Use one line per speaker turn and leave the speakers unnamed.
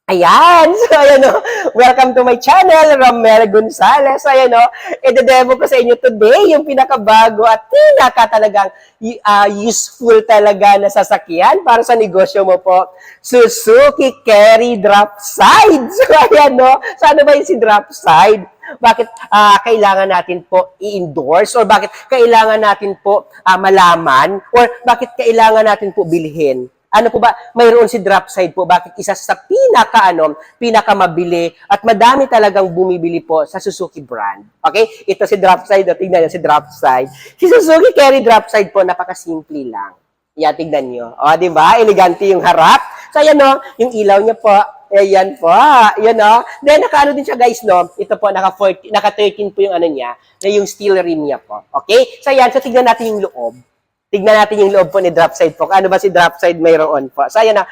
Ayan! So, ayan o. Welcome to my channel, Romel Gonzales. So, ayan o. I-demo ko sa inyo today yung pinakabago at talagang useful talaga na sasakyan para sa negosyo mo po. Suzuki Carry Drop Side. So, ayan o. So, ano ba yung si drop side? Bakit kailangan natin po i-endorse or bakit kailangan natin po malaman or bakit kailangan natin po bilhin? Ano po ba, mayroon si drop side po, bakit isa sa pinakamabili at madami talagang bumibili po sa Suzuki brand. Okay? Ito si drop side, tingnan niyo si drop side. Si Suzuki Carry drop side po, napakasimple lang. Yan, tignan niyo. O, di ba? Elegante yung harap. So, ayan o, yung ilaw niya po. Ayan po. Yan o. Then, naka-ano din siya guys, no? Ito po, naka-13 po yung ano niya, na yung steel rim niya po. Okay? So, ayan. So, tignan natin yung loob. Tignan natin yung loob po ni drop side po. Ano ba si drop side mayroon po? So, ayan na.